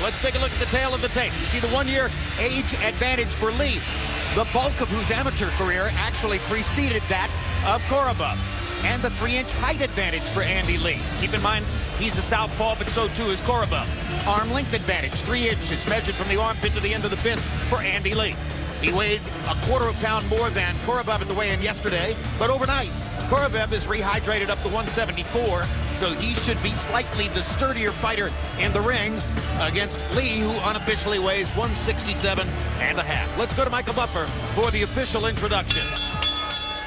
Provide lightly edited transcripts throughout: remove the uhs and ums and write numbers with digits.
Let's take a look at the tail of the tape. You see the 1-year age advantage for Lee, the bulk of whose amateur career actually preceded that of Korobov. And the 3-inch height advantage for Andy Lee. Keep in mind, he's a southpaw, but so too is Korobov. Arm length advantage, 3 inches, measured from the armpit to the end of the fist for Andy Lee. He weighed a quarter of a pound more than Korobov at the weigh-in yesterday, but overnight, Korobov is rehydrated up to 174, so he should be slightly the sturdier fighter in the ring against Lee, who unofficially weighs 167 and a half. Let's go to Michael Buffer for the official introduction.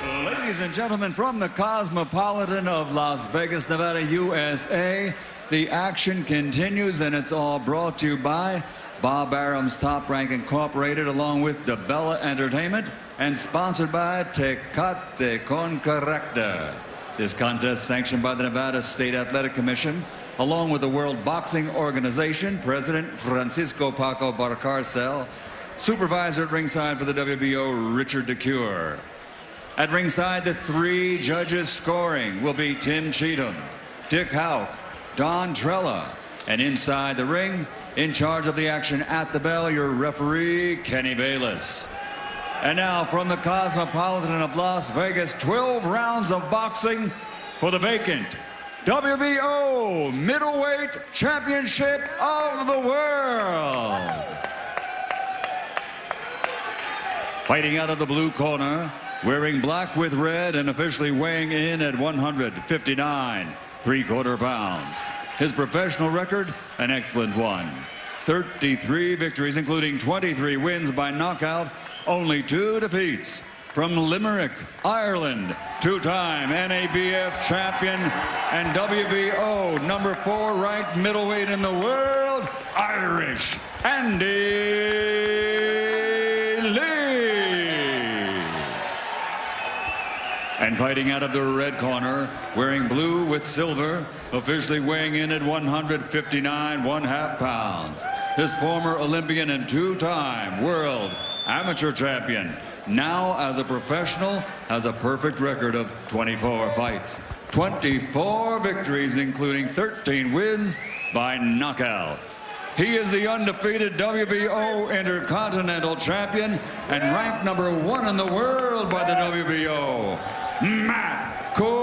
Ladies and gentlemen, from the Cosmopolitan of Las Vegas, Nevada, USA, the action continues, and it's all brought to you by Bob Arum's Top Rank Incorporated, along with DeBella Entertainment, and sponsored by Tecate Con Correcta. This contest sanctioned by the Nevada State Athletic Commission, along with the World Boxing Organization, President Francisco Paco Barcarcel, supervisor at ringside for the WBO, Richard DeCure. At ringside, the 3 judges scoring will be Tim Cheatham, Dick Houck, Don Trella, and inside the ring, in charge of the action at the bell, your referee, Kenny Bayless. And now from the Cosmopolitan of Las Vegas, 12 rounds of boxing for the vacant WBO Middleweight Championship of the World. Fighting out of the blue corner, wearing black with red and officially weighing in at 159 3/4 pounds. His professional record, an excellent one. 33 victories, including 23 wins by knockout, only 2 defeats. From Limerick, Ireland, 2-time NABF champion and WBO #4 ranked middleweight in the world, Irish Andy Lee. And fighting out of the red corner, wearing blue with silver, officially weighing in at 159 1/2 pounds. His former Olympian and 2-time world amateur champion, now as a professional, has a perfect record of 24 fights, 24 victories, including 13 wins by knockout. He is the undefeated WBO Intercontinental Champion and ranked #1 in the world by the WBO, Matt Korobov.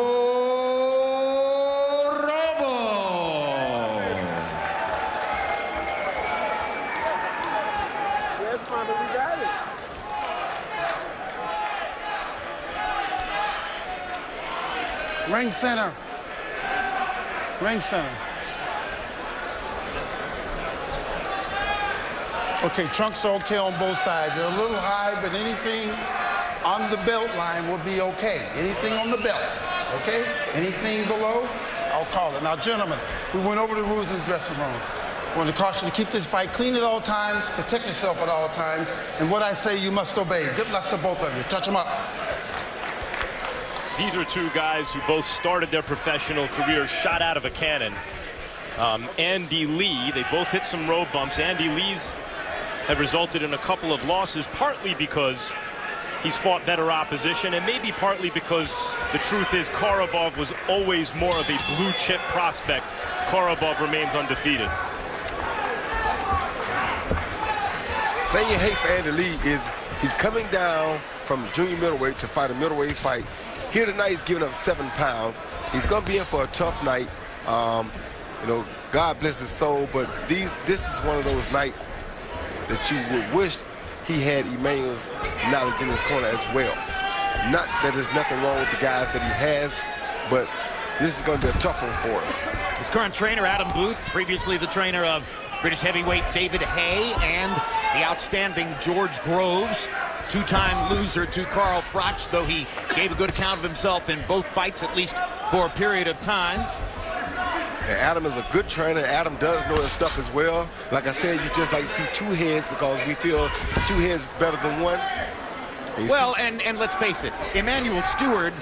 Yes, Mama, we got it. Ring center. Ring center. Okay, trunks are okay on both sides. They're a little high, but anything on the belt line will be okay. Anything on the belt, okay? Anything below, I'll call it. Now, gentlemen, we went over the rules in the dressing room. I want to caution you to keep this fight clean at all times, protect yourself at all times, and what I say you must obey. Good luck to both of you. Touch them up. These are 2 guys who both started their professional careers shot out of a cannon. Andy Lee, they both hit some road bumps. Andy Lee's have resulted in a couple of losses, partly because he's fought better opposition, and maybe partly because the truth is Korobov was always more of a blue-chip prospect. Korobov remains undefeated. The thing you hate for Andy Lee is he's coming down from junior middleweight to fight a middleweight fight. Here tonight, he's giving up 7 pounds. He's going to be in for a tough night. You know, God bless his soul, but this is one of those nights that you would wish he had Emmanuel's knowledge in his corner as well. Not that there's nothing wrong with the guys that he has, but this is going to be a tough one for him. His current trainer, Adam Booth, previously the trainer of British heavyweight David Hay and the outstanding George Groves, 2-time loser to Carl Froch, though he gave a good account of himself in both fights, at least for a period of time. And Adam is a good trainer. Adam does know his stuff as well. Like I said, you just like to see 2 heads because we feel 2 heads is better than 1. Well, and let's face it, Emmanuel Stewart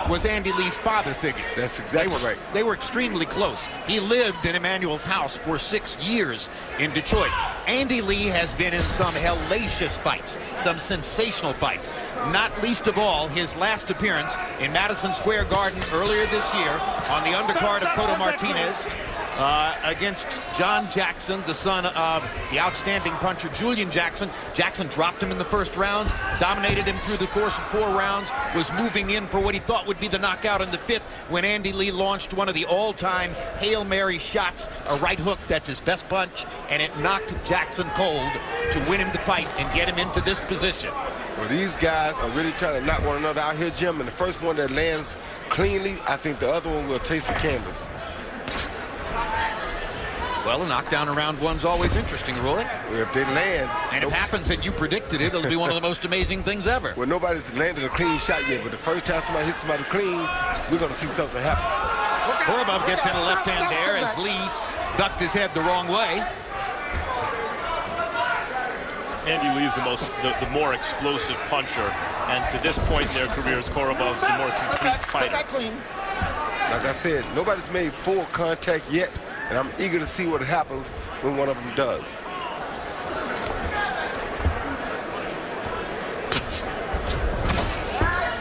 was Andy Lee's father figure. That's exactly right. They were extremely close. He lived in Emmanuel's house for 6 years in Detroit. Andy Lee has been in some hellacious fights, some sensational fights, not least of all his last appearance in Madison Square Garden earlier this year on the undercard of Cotto Martinez. against John Jackson, the son of the outstanding puncher Julian Jackson. Jackson dropped him in the first rounds, dominated him through the course of 4 rounds, was moving in for what he thought would be the knockout in the 5th when Andy Lee launched one of the all-time Hail Mary shots, a right hook that's his best punch, and it knocked Jackson cold to win him the fight and get him into this position. Well, these guys are really trying to knock one another out here, Jim, and the first one that lands cleanly, I think the other one will taste the canvas. Well, a knockdown in round 1's always interesting, Roy. Well, if they land... And if it happens and you predicted it, it'll be one of the most amazing things ever. Well, nobody's landed a clean shot yet, but the first time somebody hits somebody clean, we're going to see something happen. Korobov gets in a left hand there as Lee ducked his head the wrong way. Andy Lee's the more explosive puncher, and to this point in their careers, Korobov's the more complete fighter. Like I said, nobody's made full contact yet, and I'm eager to see what happens when one of them does.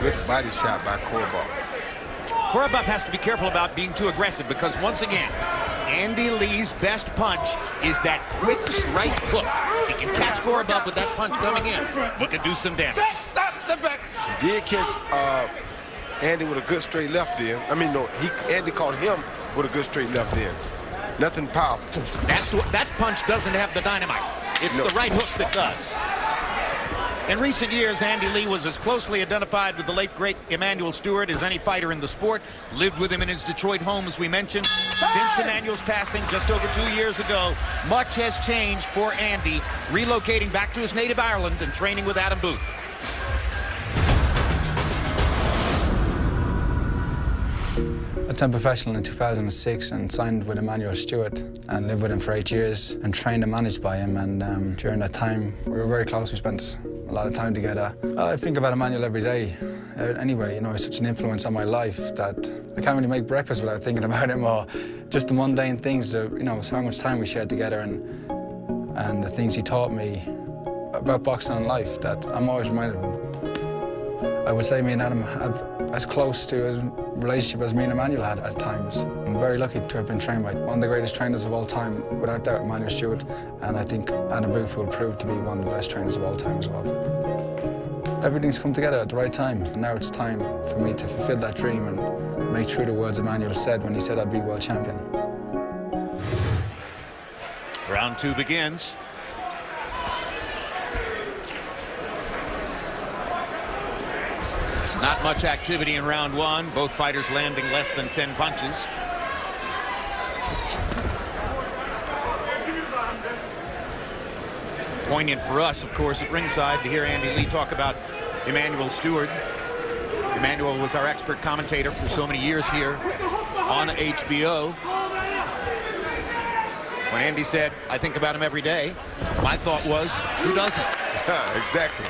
Good body shot by Korobov. Korobov has to be careful about being too aggressive because, once again, Andy Lee's best punch is that quick right hook. He can catch Korobov with that punch coming in. He can do some damage. He did catch Andy with a good straight left in. I mean, no, Andy caught him with a good straight left in. Nothing powerful. That punch doesn't have the dynamite. It's the right hook that does. In recent years, Andy Lee was as closely identified with the late, great Emanuel Stewart as any fighter in the sport. Lived with him in his Detroit home, as we mentioned. Since Emanuel's passing just over 2 years ago, much has changed for Andy, relocating back to his native Ireland and training with Adam Booth. I turned professional in 2006 and signed with Emanuel Stewart and lived with him for 8 years and trained and managed by him. And during that time, we were very close. We spent a lot of time together. I think about Emanuel every day. Anyway, you know, he's such an influence on my life that I can't really make breakfast without thinking about him, or just the mundane things, you know, so much time we shared together and the things he taught me about boxing and life that I'm always reminded of him. I would say me and Adam have as close to a relationship as me and Emanuel had at times. I'm very lucky to have been trained by one of the greatest trainers of all time, without doubt, Emanuel Stewart, and I think Adam Booth will prove to be one of the best trainers of all time as well. Everything's come together at the right time, and now it's time for me to fulfill that dream and make true the words Emanuel said when he said I'd be world champion. Round 2 begins. Not much activity in round 1. Both fighters landing less than 10 punches. Poignant for us, of course, at ringside to hear Andy Lee talk about Emanuel Stewart. Emanuel was our expert commentator for so many years here on HBO. When Andy said, I think about him every day, my thought was, who doesn't? Exactly.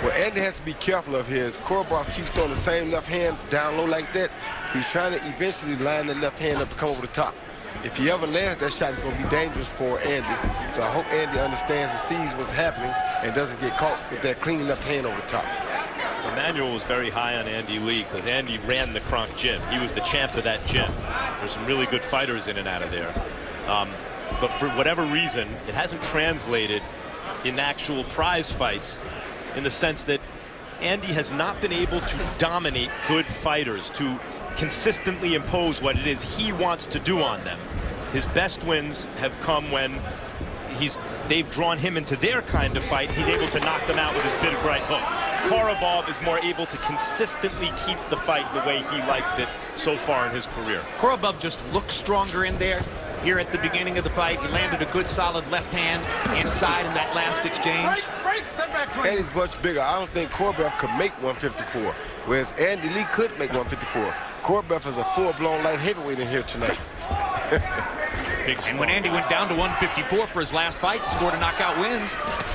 What Andy has to be careful of here is Korobov keeps throwing the same left hand down low like that. He's trying to eventually line the left hand up to come over the top. If he ever lands that shot, it's going to be dangerous for Andy. So I hope Andy understands and sees what's happening and doesn't get caught with that clean left hand over the top. Emanuel was very high on Andy Lee because Andy ran the Kronk gym. He was the champ of that gym. There's some really good fighters in and out of there. But for whatever reason, it hasn't translated in actual prize fights, in the sense that Andy has not been able to dominate good fighters, to consistently impose what it is he wants to do on them. His best wins have come when they've drawn him into their kind of fight. He's able to knock them out with his big right hook. Korobov is more able to consistently keep the fight the way he likes it so far in his career. Korobov just looks stronger in there. Here at the beginning of the fight, he landed a good solid left hand inside in that last exchange. Andy's much bigger. I don't think Korobov could make 154, whereas Andy Lee could make 154. Korobov is a full-blown light heavyweight in here tonight. And when Andy went down to 154 for his last fight and scored a knockout win,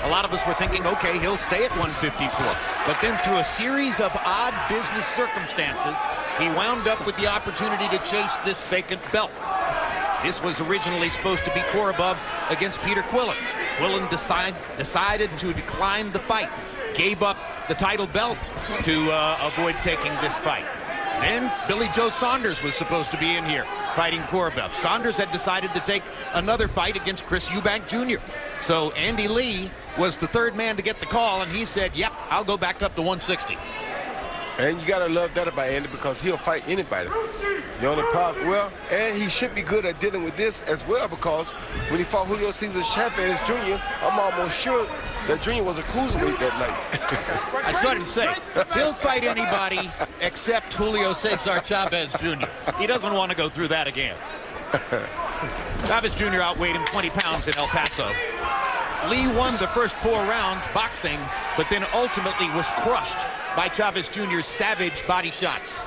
a lot of us were thinking, okay, he'll stay at 154. But then through a series of odd business circumstances, he wound up with the opportunity to chase this vacant belt. This was originally supposed to be Korobov against Peter Quillen. Quillen decided to decline the fight, gave up the title belt to avoid taking this fight. Then Billy Joe Saunders was supposed to be in here fighting Korobov. Saunders had decided to take another fight against Chris Eubank Jr. So Andy Lee was the third man to get the call, and he said, yep, I'll go back up to 160. And you got to love that about Andy, because he'll fight anybody. The only problem, well, and he should be good at dealing with this as well, because when he fought Julio Cesar Chavez Jr., I'm almost sure that Jr. was a cruiserweight that night. I started to say, he'll fight anybody except Julio Cesar Chavez Jr. He doesn't want to go through that again. Chavez Jr. outweighed him 20 pounds in El Paso. Lee won the first 4 rounds boxing, but then ultimately was crushed by Chavez Jr.'s savage body shots.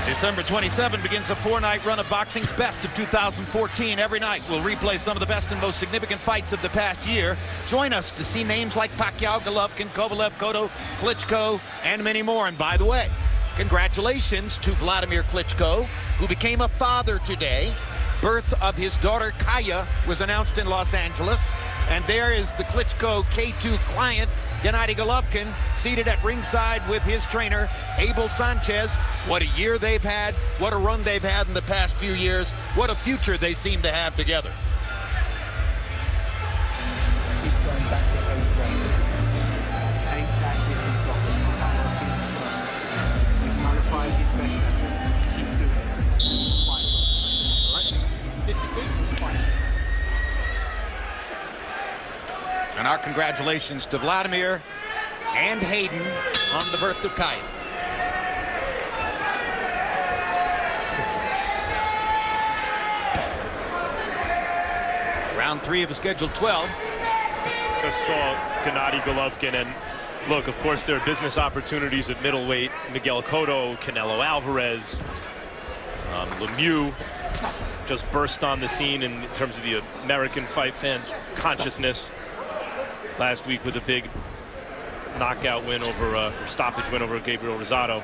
December 27 begins a 4-night run of boxing's best of 2014. Every night we'll replay some of the best and most significant fights of the past year. Join us to see names like Pacquiao, Golovkin, Kovalev, Cotto, Klitschko, and many more. And by the way, congratulations to Vladimir Klitschko, who became a father today. Birth of his daughter Kaya was announced in Los Angeles. And there is the Klitschko K2 client, Gennady Golovkin, seated at ringside with his trainer, Abel Sanchez. What a year they've had. What a run they've had in the past few years. What a future they seem to have together. Keep going back to take that distance off him. You've nullified his best asset. Keep doing it. Despite it. All right? Discipline, despite it. And our congratulations to Vladimir and Hayden on the birth of Kaya. Round 3 of a scheduled 12. Just saw Gennady Golovkin, and look, of course, there are business opportunities at middleweight. Miguel Cotto, Canelo Alvarez, Lemieux just burst on the scene in terms of the American fight fans' consciousness last week with a big knockout win over, or stoppage win over Gabriel Rosado.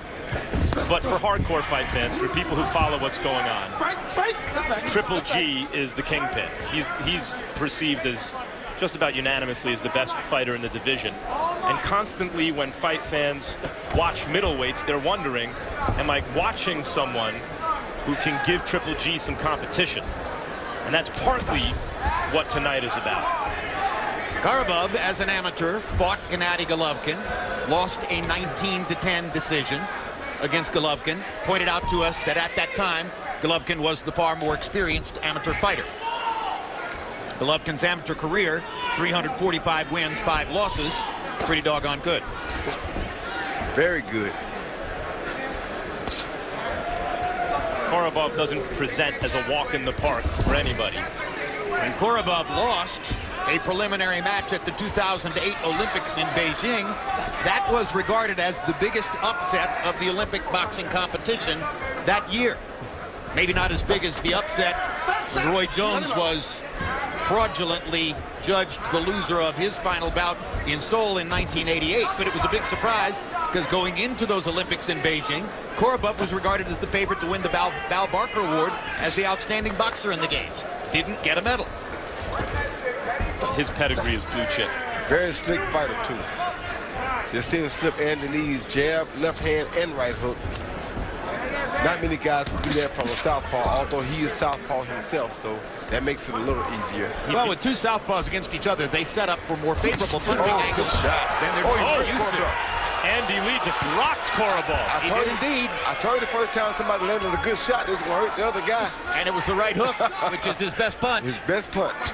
But for hardcore fight fans, for people who follow what's going on, Triple G is the kingpin. He's perceived as just about unanimously as the best fighter in the division. And constantly when fight fans watch middleweights, they're wondering, am I watching someone who can give Triple G some competition? And that's partly what tonight is about. Korobov, as an amateur, fought Gennady Golovkin, lost a 19-10 decision against Golovkin. Pointed out to us that at that time, Golovkin was the far more experienced amateur fighter. Golovkin's amateur career, 345 wins, 5 losses. Pretty doggone good. Very good. Korobov doesn't present as a walk in the park for anybody. When Korobov lost a preliminary match at the 2008 Olympics in Beijing, that was regarded as the biggest upset of the Olympic boxing competition that year. Maybe not as big as the upset when Roy Jones was fraudulently judged the loser of his final bout in Seoul in 1988, but it was a big surprise because going into those Olympics in Beijing, Korobov was regarded as the favorite to win the Bal Barker Award as the outstanding boxer in the games. Didn't get a medal. His pedigree is blue chip. Very slick fighter, too. Just seen him slip Andy Lee's jab, left hand, and right hook. Not many guys can do that from a southpaw, although he is southpaw himself, so that makes it a little easier. Well, with 2 southpaws against each other, they set up for more favorable punching angles than they're used to. Andy Lee just rocked Korobov. He did indeed. I told you the first time somebody landed a good shot, it was going to hurt the other guy. And it was the right hook, which is his best punch. His best punch.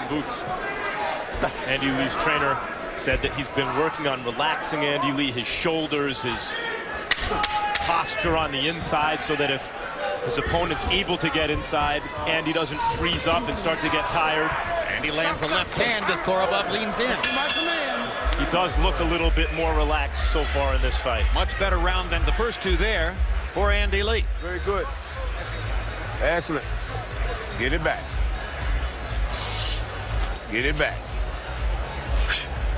Boots. Andy Lee's trainer said that he's been working on relaxing Andy Lee, his shoulders, his posture on the inside, so that if his opponent's able to get inside, Andy doesn't freeze up and start to get tired. Andy lands a left hand as Korobov leans in. He does look a little bit more relaxed so far in this fight. Much better round than the first 2 there for Andy Lee. Very good. Excellent. Get it back. Get it back.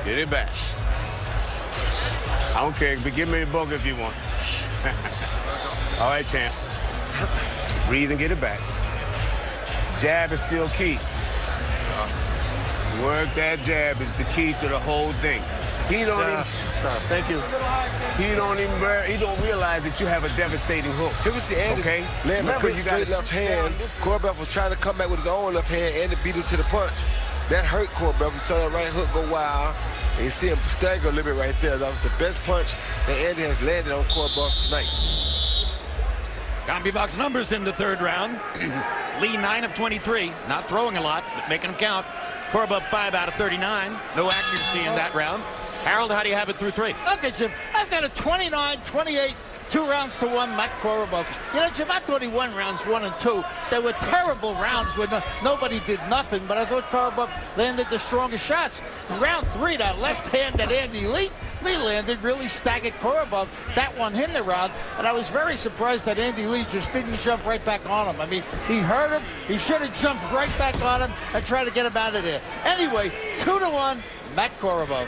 Get it back. I don't care, but give me the book if you want. All right, champ. Breathe and get it back. Jab is still key. Work that jab is the key to the whole thing. He don't even. Thank you. He don't realize that you have a devastating hook. Here was the Andy. Okay. Landed a Remember, good you straight got left hand. Korobov was trying to come back with his own left hand and beat him to the punch. That hurt Korobov. We saw that right hook go wild. And you see him stagger a little bit right there. That was the best punch that Andy has landed on Korobov tonight. CompuBox numbers in the third round. Lee 9 of 23, not throwing a lot, but making them count. Korobov 5 out of 39. No accuracy in that round. Harold, how do you have it through 3? Okay, Jim, I've got a 29-28, 2 rounds to 1, Matt Korobov. You know, Jim, I thought he won rounds 1 and 2. They were terrible rounds where nobody did nothing, but I thought Korobov landed the strongest shots. In round 3, that left hand that Andy Lee landed really staggered Korobov. That won him the round, and I was very surprised that Andy Lee just didn't jump right back on him. I mean, he hurt him. He should have jumped right back on him and tried to get him out of there. Anyway, 2-1, Matt Korobov.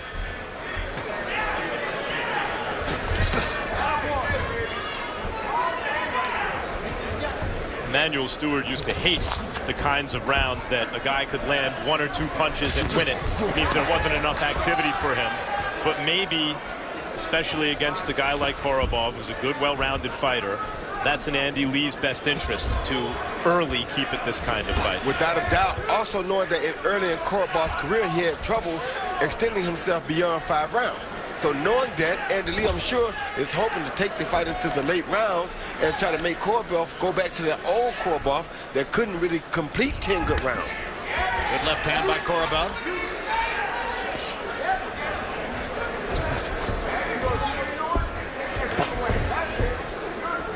Emanuel Stewart used to hate the kinds of rounds that a guy could land 1 or 2 punches and win it. It means there wasn't enough activity for him. But maybe, especially against a guy like Korobov, who's a good, well-rounded fighter, that's in Andy Lee's best interest to early keep it this kind of fight. Without a doubt, also knowing that early in Korobov's career, he had trouble extending himself beyond 5 rounds. So knowing that, Andy Lee, I'm sure, is hoping to take the fight into the late rounds and try to make Korobov go back to that old Korobov that couldn't really complete 10 good rounds. Good left hand by Korobov.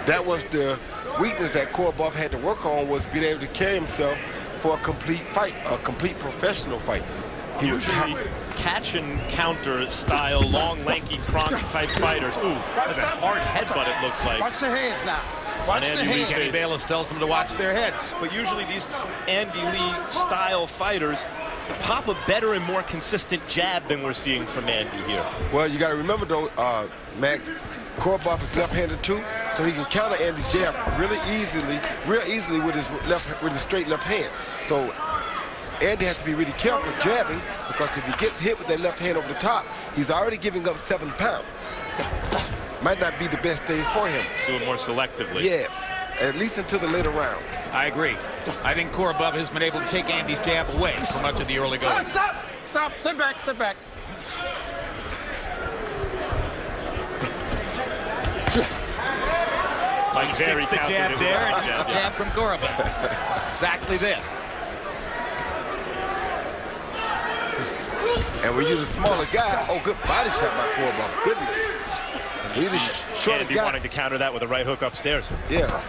That was the weakness that Korobov had to work on, was being able to carry himself for a complete fight, a complete professional fight. He usually catch and counter style, long, lanky, chronic type fighters. Ooh, that's a hard headbutt, it looked like. Watch the hands now. Watch the hands. Kenny Bayless tells them to watch their heads. But usually these Andy Lee style fighters pop a better and more consistent jab than we're seeing from Andy here. Well, you got to remember though, Max, Korobov is left-handed too, so he can counter Andy's jab real easily with his straight left hand. So Andy has to be really careful jabbing, because if he gets hit with that left hand over the top, he's already giving up 7 pounds. Might not be the best thing for him. Do it more selectively. Yes, at least into the later rounds. I agree. I think Korobov has been able to take Andy's jab away for much of the early going. Stop! Stop! Sit back! Sit back! Like very the jab there, and gets the jab from Korobov. Exactly there. And when you're the smaller guy, oh, good body shot by Korobov. Goodness. When you're the shorter Andy guy, wanting to counter that with a right hook upstairs. yeah.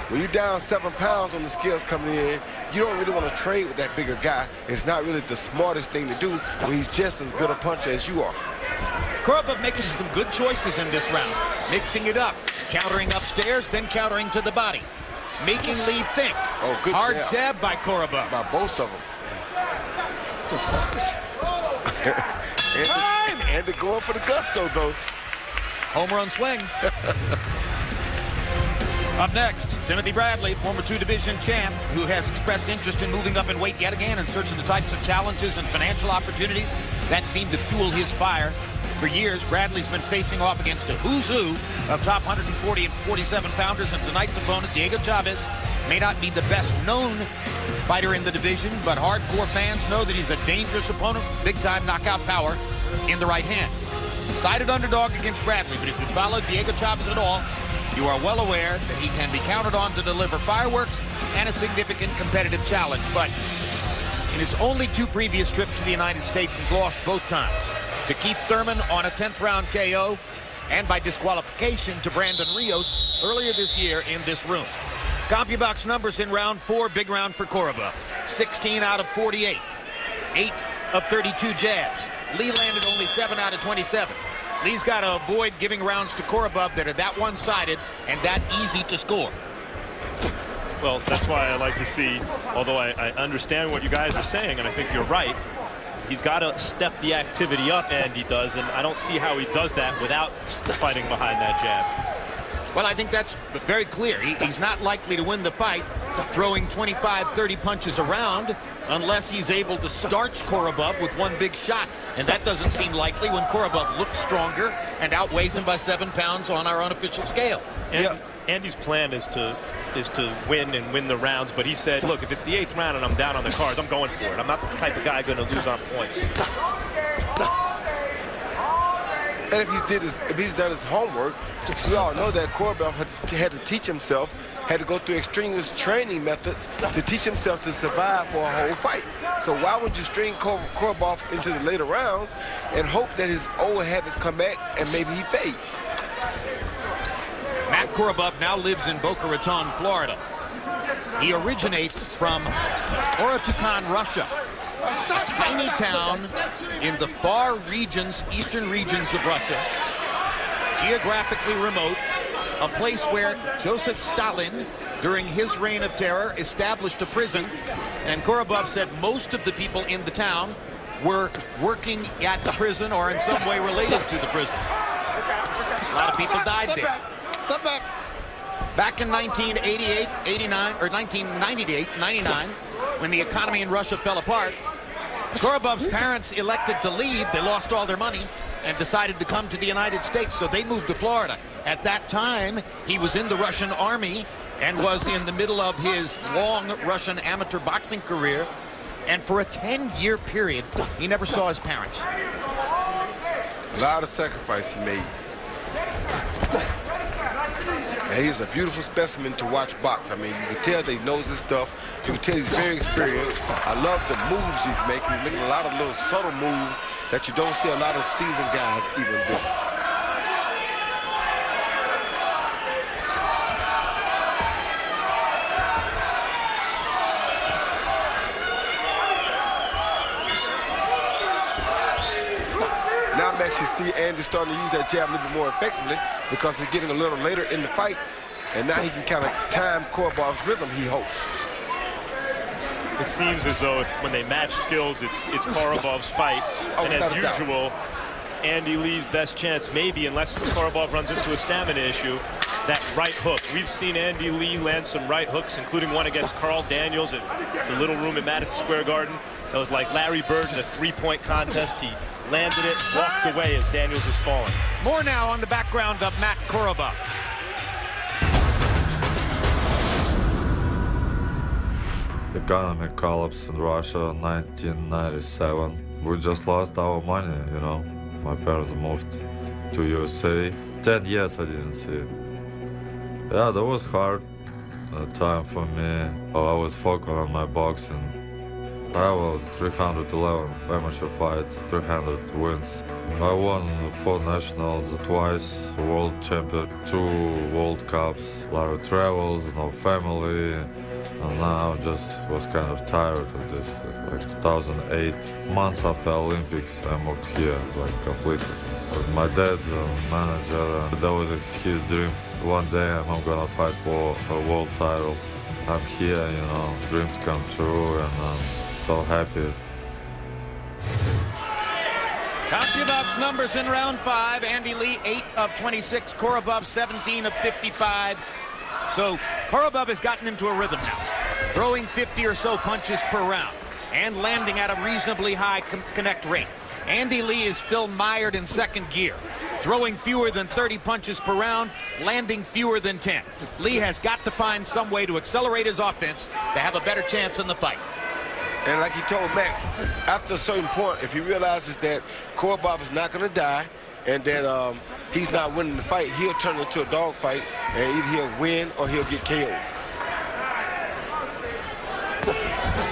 When you're down 7 pounds on the scales coming in, you don't really want to trade with that bigger guy. It's not really the smartest thing to do when he's just as good a puncher as you are. Korobov making some good choices in this round. Mixing it up. Countering upstairs, then countering to the body. Making Lee think. Oh, good hard jab. jab by Korobov. By both of them. and they're going for the gusto, though. Home run swing. Up next, Timothy Bradley, former 2-division champ, who has expressed interest in moving up in weight yet again in search of the types of challenges and financial opportunities that seem to fuel his fire. For years, Bradley's been facing off against a who's who of top 140 and 47-pounders, and tonight's opponent, Diego Chavez, may not be the best-known fighter in the division, but hardcore fans know that he's a dangerous opponent, big-time knockout power in the right hand. Decided underdog against Bradley, but if you follow Diego Chavez at all, you are well aware that he can be counted on to deliver fireworks and a significant competitive challenge. But in his only 2 previous trips to the United States, he's lost both times. To Keith Thurman on a 10th round KO, and by disqualification to Brandon Rios earlier this year in this room. CompuBox numbers in round 4, big round for Korobov. 16 out of 48. 8 of 32 jabs. Lee landed only 7 out of 27. Lee's got to avoid giving rounds to Korobov that are that one-sided and that easy to score. Well, that's why I like to see, although I understand what you guys are saying, and I think you're right, He's got to step the activity up, Andy does, and I don't see how he does that without fighting behind that jab. Well, I think that's very clear. He's not likely to win the fight throwing 25, 30 punches around unless he's able to starch Korobov with one big shot. And that doesn't seem likely when Korobov looks stronger and outweighs him by 7 pounds on our unofficial scale. And Andy's plan is to win and win the rounds, but he said, look, if it's the 8th round and I'm down on the cards, I'm going for it. I'm not the type of guy going to lose on points. And if he's done his homework, we all know that Korobov had to teach himself, had to go through extremist training methods to teach himself to survive for a whole fight. So why would you string Korobov into the later rounds and hope that his old habits come back and maybe he fades? Matt Korobov now lives in Boca Raton, Florida. He originates from Oratukan, Russia. A tiny town in the far regions, eastern regions of Russia, geographically remote, a place where Joseph Stalin, during his reign of terror, established a prison, and Korobov said most of the people in the town were working at the prison or in some way related to the prison. A lot of people died there. Step back. Back in 1988, 89, or 1998, 99, when the economy in Russia fell apart, Korobov's parents elected to leave. They lost all their money and decided to come to the United States, so they moved to Florida. At that time, he was in the Russian army and was in the middle of his long Russian amateur boxing career, and for a 10-year period, he never saw his parents. A lot of sacrifice he made. And he's a beautiful specimen to watch box. I mean, you can tell that he knows his stuff. You can tell he's very experienced. I love the moves he's making. He's making a lot of little subtle moves that you don't see a lot of seasoned guys even do. Now I'm actually see Andy starting to use that jab a little bit more effectively because he's getting a little later in the fight, and now he can kind of time Korobov's rhythm, he hopes. It seems as though when they match skills, it's Korobov's fight, and as usual, Andy Lee's best chance, maybe, unless Korobov runs into a stamina issue, that right hook. We've seen Andy Lee land some right hooks, including one against Carl Daniels at the Little Room at Madison Square Garden. That was like Larry Bird in a three-point contest. He landed it, walked away as Daniels was falling. More now on the background of Matt Korobov. The economy collapsed in Russia in 1997. We just lost our money, you know. My parents moved to USA. 10 years I didn't see it. Yeah, that was hard time for me. I was focused on my boxing. I have 311 amateur fights, 300 wins. I won 4 nationals, twice world champion, 2 World Cups, a lot of travels, no family. And now I just was kind of tired of this. Like 2008, months after Olympics, I moved here, like completely. My dad's a manager, that was his dream. One day I'm gonna fight for a world title. I'm here, you know, dreams come true, and I'm so happy. Kostyubov's numbers in round 5. Andy Lee, 8 of 26. Korobov, 17 of 55. So Korobov has gotten into a rhythm now, throwing 50 or so punches per round and landing at a reasonably high connect rate. Andy Lee is still mired in second gear, throwing fewer than 30 punches per round, landing fewer than 10. Lee has got to find some way to accelerate his offense to have a better chance in the fight. And like he told Max, after a certain point, if he realizes that Korobov is not going to die and that he's not winning the fight, he'll turn it into a dog fight, and either he'll win or he'll get KO'd.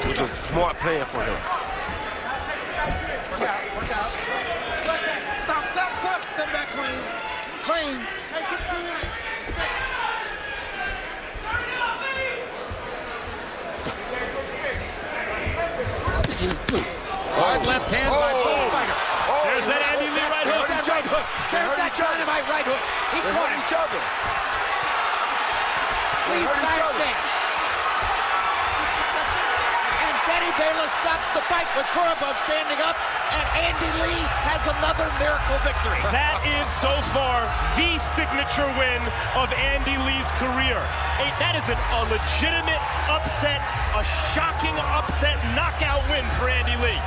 Which was a smart plan for him. Work out. Stop. Step back clean. Clean. Hard left hand by both fighters. There's that Andy Lee right hook. There's that right hook. There's that dynamite right hook. He caught each other. Lee's back chance. And Benny Bayless stops the fight with Korobov standing up, and Andy Lee has another miracle victory. That is so far the signature win of Andy Lee's career. That is a legitimate upset, a shocking upset knockout win for Andy Lee.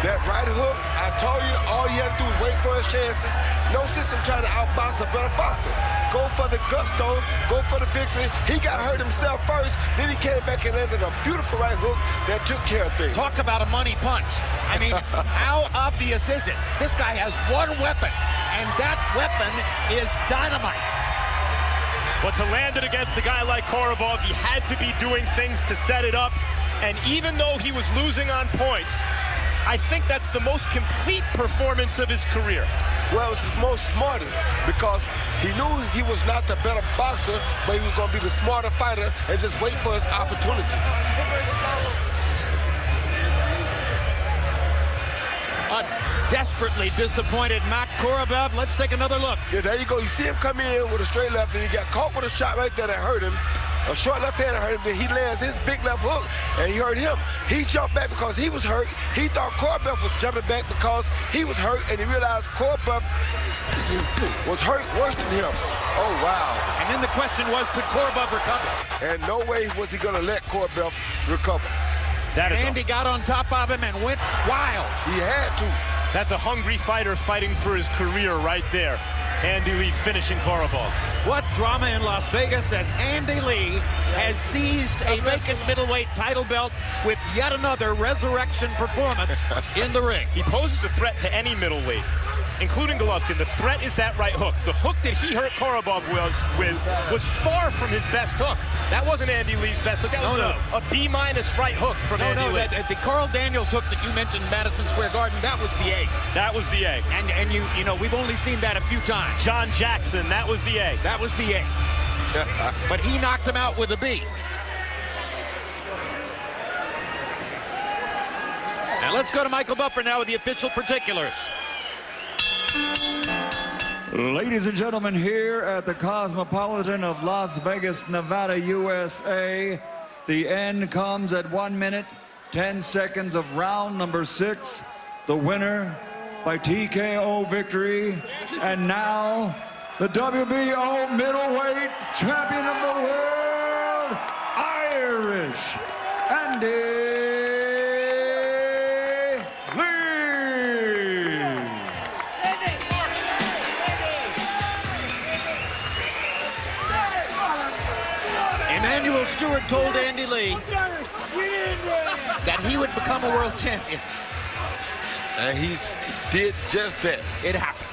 That right hook, I told you, all you had to do was wait for his chances. No system trying to outbox a better boxer. Go for the gusto, go for the victory. He got hurt himself first, then he came back and landed a beautiful right hook that took care of things. Talk about a money punch. I mean, how obvious is it? This guy has one weapon, and that weapon is dynamite. But to land it against a guy like Korobov, he had to be doing things to set it up. And even though he was losing on points, I think that's the most complete performance of his career. Well, it was his most smartest because he knew he was not the better boxer, but he was going to be the smarter fighter and just wait for his opportunity. A desperately disappointed Matt Korobov. Let's take another look. Yeah, there you go. You see him come in with a straight left, and he got caught with a shot right there that hurt him. A short left hand hurt him, then he lands his big left hook, and he hurt him. He jumped back because he was hurt. He thought Korobov was jumping back because he was hurt, and he realized Korobov was hurt worse than him. Oh, wow. And then the question was, could Korobov recover? And no way was he going to let Korobov recover. Andy got on top of him and went wild. He had to. That's a hungry fighter fighting for his career right there. Andy Lee finishing Korobov. What drama in Las Vegas as Andy Lee has seized a vacant middleweight title belt with yet another resurrection performance in the ring. He poses a threat to any middleweight, including Golovkin. The threat is that right hook. The hook that he hurt Korobov was far from his best hook. That wasn't Andy Lee's best hook. That was a B- right hook from Andy Lee. The Carl Daniels hook that you mentioned in Madison Square Garden, that was the A. That was the A. And you know, we've only seen that a few times. John Jackson, that was the A. That was the A. But he knocked him out with a B. Now let's go to Michael Buffer now with the official particulars. Ladies and gentlemen, here at the Cosmopolitan of Las Vegas, Nevada, USA, the end comes at 1 minute, 10 seconds of round number 6. The winner by TKO victory. And now, the WBO middleweight champion of the world, Irish Andy Stewart told Andy Lee that he would become a world champion. And he did just that. It happened.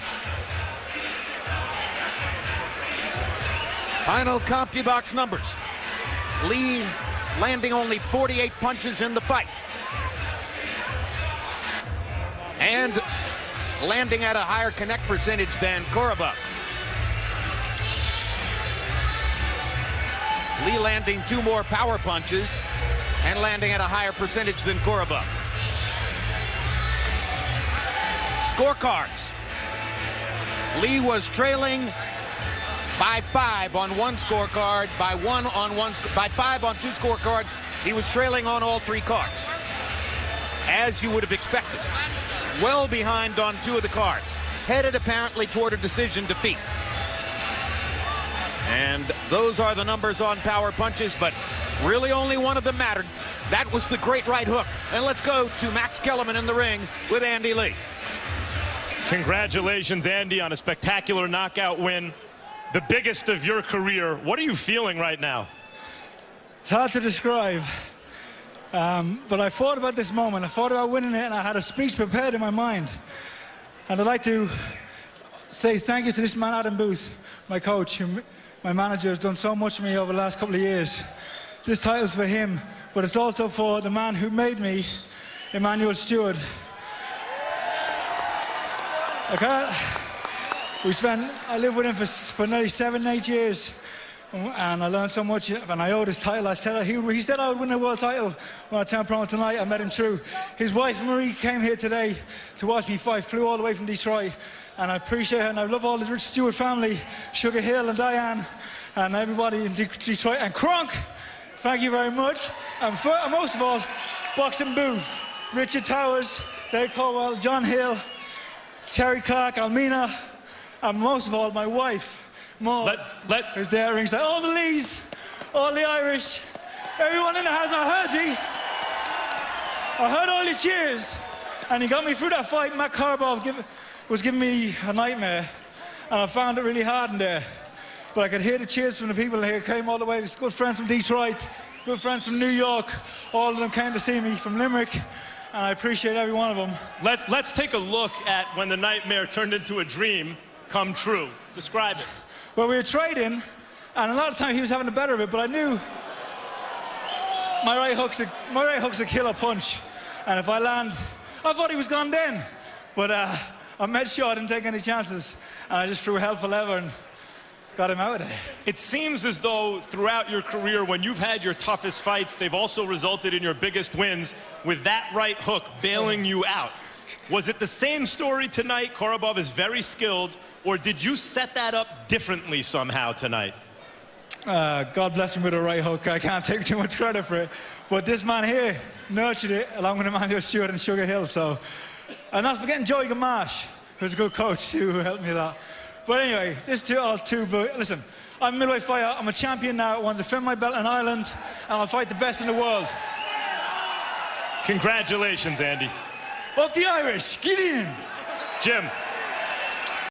Final CompuBox numbers. Lee landing only 48 punches in the fight. And landing at a higher connect percentage than Korobov. Lee landing 2 more power punches and landing at a higher percentage than Korobov. Scorecards. Lee was trailing by 5 on one scorecard, by 5 on 2 scorecards. He was trailing on all 3 cards, as you would have expected. Well behind on 2 of the cards, headed apparently toward a decision defeat. And those are the numbers on power punches, but really only one of them mattered. That was the great right hook. And let's go to Max Kellerman in the ring with Andy Lee. Congratulations, Andy, on a spectacular knockout win, the biggest of your career. What are you feeling right now? It's hard to describe, but I thought about this moment. I thought about winning it, and I had a speech prepared in my mind. And I'd like to say thank you to this man, Adam Booth, my coach, my manager, has done so much for me over the last couple of years. This title's for him, but it's also for the man who made me, Emmanuel Stewart. I lived with him for nearly 7, 8 years, and I learned so much, and I owed his title. He said I would win the world title when I turned pro tonight. I met him through. His wife, Marie, came here today to watch me fight, flew all the way from Detroit. And I appreciate her, and I love all the Rich Stewart family, Sugar Hill and Diane, and everybody in Detroit, and Kronk. Thank you very much. And most of all, Boxing Booth, Richard Towers, Dave Colwell, John Hill, Terry Clark, Almina, and most of all, my wife, Maud, who's there ringside. All the Lees, all the Irish, everyone in the house. I heard all your cheers, and he got me through that fight. Matt Korobov was giving me a nightmare, and I found it really hard in there. But I could hear the cheers from the people here. Came all the way. Good friends from Detroit, good friends from New York. All of them came to see me from Limerick, and I appreciate every one of them. Let's take a look at when the nightmare turned into a dream come true. Describe it. Well, we were trading, and a lot of times he was having the better of it, but I knew my right hook's a killer punch, and if I land, I thought he was gone then, but I made sure I didn't take any chances, and I just threw hell for leather and got him out of there. It seems as though throughout your career, when you've had your toughest fights, they've also resulted in your biggest wins with that right hook bailing you out. Was it the same story tonight? Korobov is very skilled, or did you set that up differently somehow tonight? God bless him with a right hook. I can't take too much credit for it, but this man here nurtured it along with Emmanuel Stewart and Sugar Hill. So, and not forgetting Joey Gamache, who's a good coach too, who helped me a lot. But anyway, this is all too. Listen, I'm a middleweight fighter. I'm a champion now. I want to defend my belt in Ireland, and I'll fight the best in the world. Congratulations, Andy. Up the Irish. Get in. Jim.